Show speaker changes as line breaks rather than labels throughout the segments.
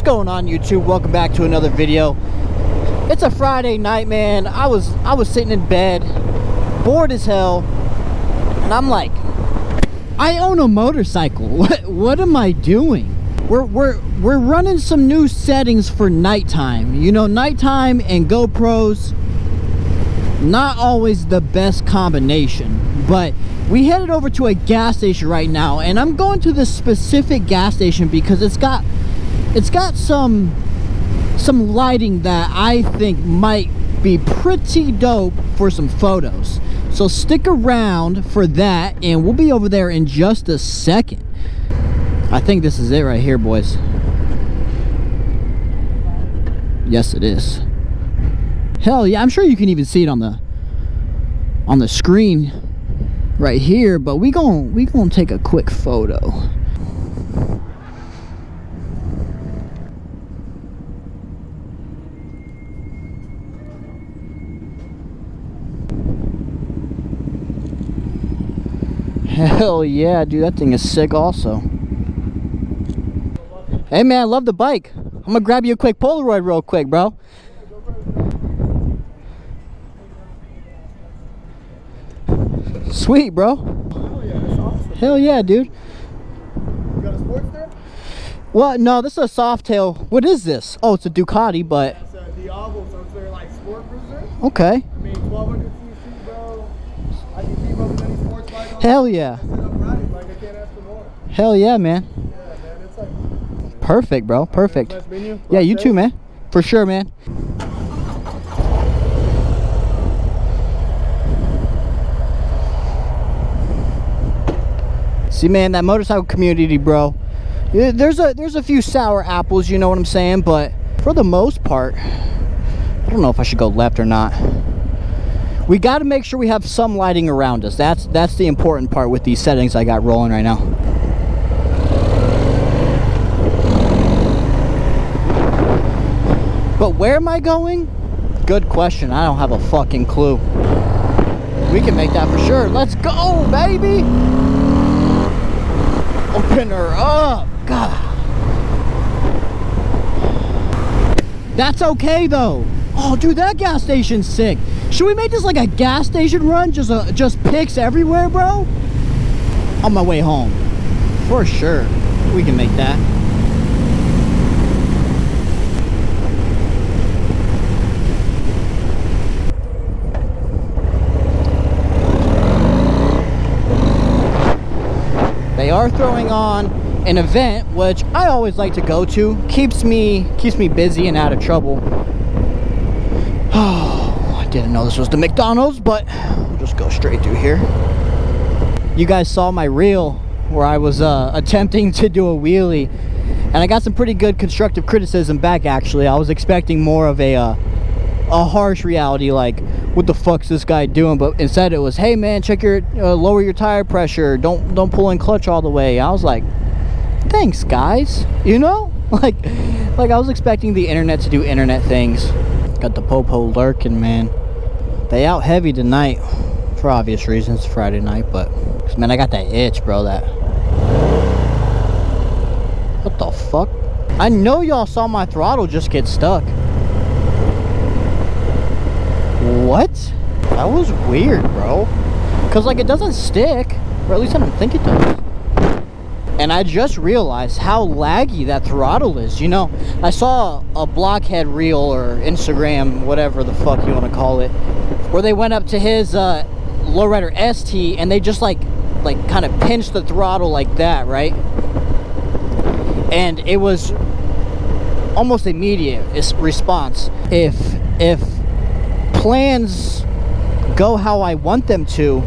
going on, YouTube? Welcome back to another video. It's a Friday night, man. I was sitting in bed, bored as hell, and I'm like, I own a motorcycle. What am I doing? We're running some new settings for nighttime. You know, nighttime and GoPros, not always the best combination, but we headed over to a gas station right now, and I'm going to this specific gas station because it's got some lighting that I think might be pretty dope for some photos. So stick around for that, and we'll be over there in just a second. I think this is it right here, boys. Yes, it is. Hell yeah, I'm sure you can even see it on the screen right here, but we gonna take a quick photo. Hell yeah, dude, that thing is sick also. Hey man, I love the bike. I'm gonna grab you a quick Polaroid real quick, bro. Sweet, bro.
Hell yeah, that's awesome.
Hell yeah, dude.
You got a sports there?
Well, no, this is a Softail. What is this? Oh, it's a Ducati, but...
It's a Diablo, so it's their like sport cruiser.
Okay.
I mean, 1200 cc, bro. I can keep up with any sports bike on.
Hell yeah.
I sit upright, like I can't ask for more.
Hell yeah, man.
Yeah, man, it's like...
Perfect, bro. Perfect.
Nice meeting you.
Yeah, you too, man. For sure, man. See, man, that motorcycle community, bro, there's a few sour apples, you know what I'm saying, but for the most part, I don't know if I should go left or not. We got to make sure we have some lighting around us. That's the important part with these settings I got rolling right now. But where am I going? Good question. I don't have a fucking clue. We can make that for sure. Let's go, baby! Open her up. God. That's okay though. Oh, dude, that gas station's sick. Should we make this like a gas station run? Just pics everywhere, bro? On my way home. For sure. We can make that. They are throwing on an event, which I always like to go to. Keeps me busy and out of trouble. Oh, I didn't know this was the McDonald's, but we'll just go straight through here. You guys saw my reel where I was attempting to do a wheelie, and I got some pretty good constructive criticism back. Actually, I was expecting more of a harsh reality, like, what the fuck's this guy doing? But instead it was, hey man, check your lower your tire pressure, don't pull in clutch all the way. I was like, thanks guys, you know, like I was expecting the internet to do internet things. Got the popo lurking, man. They out heavy tonight for obvious reasons. Friday night, but man, I got that itch, bro. That, what the fuck? I know y'all saw my throttle just get stuck. What? That was weird, bro. Because, like, it doesn't stick. Or at least I don't think it does. And I just realized how laggy that throttle is. You know, I saw a Blockhead reel or Instagram, whatever the fuck you want to call it, where they went up to his lowrider ST and they just, like kind of pinched the throttle like that, right? And it was almost immediate response. If plans go how I want them to,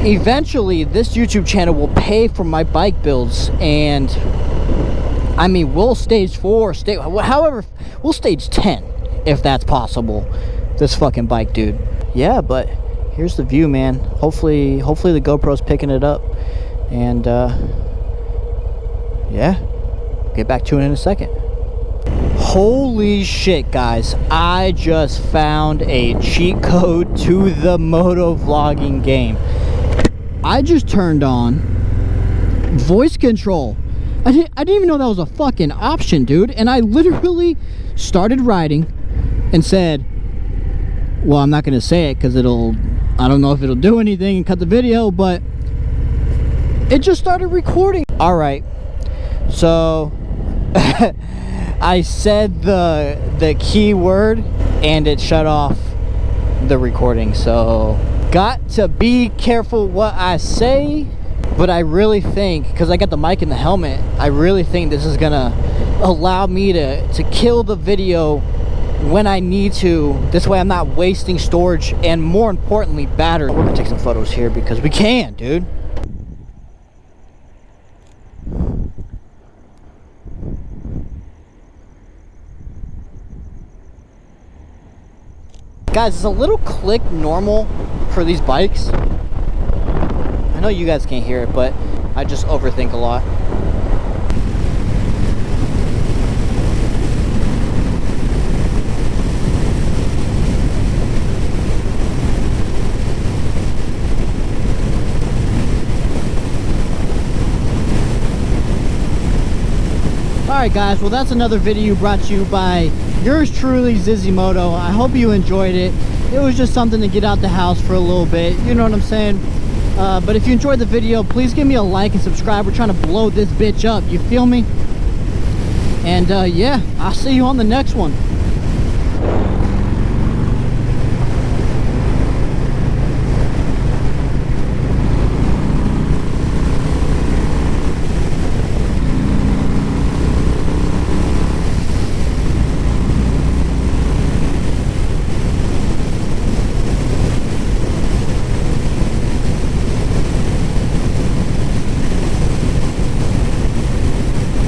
eventually this YouTube channel will pay for my bike builds, and I mean, we'll stage 4, however, we'll stage 10 if that's possible. This fucking bike, dude. Yeah, but here's the view, man. Hopefully the GoPro's picking it up, and yeah, get back to it in a second. Holy shit, guys, I just found a cheat code to the moto vlogging game. I just turned on voice control. I didn't even know that was a fucking option, dude. And I literally started riding and said, well, I'm not gonna say it because I don't know if it'll do anything and cut the video, but it just started recording. All right, so I said the key word and it shut off the recording. So got to be careful what I say. But I really think, because I got the mic in the helmet, I really think this is gonna allow me to kill the video when I need to. This way I'm not wasting storage and, more importantly, battery. We're gonna take some photos here because we can, dude. Guys, is a little click normal for these bikes? I know you guys can't hear it, but I just overthink a lot. Alright guys, well that's another video brought to you by yours truly, Zizy Moto. I hope you enjoyed it. It was just something to get out the house for a little bit, you know what I'm saying? But if you enjoyed the video, please give me a like and subscribe. We're trying to blow this bitch up, you feel me? And yeah, I'll see you on the next one.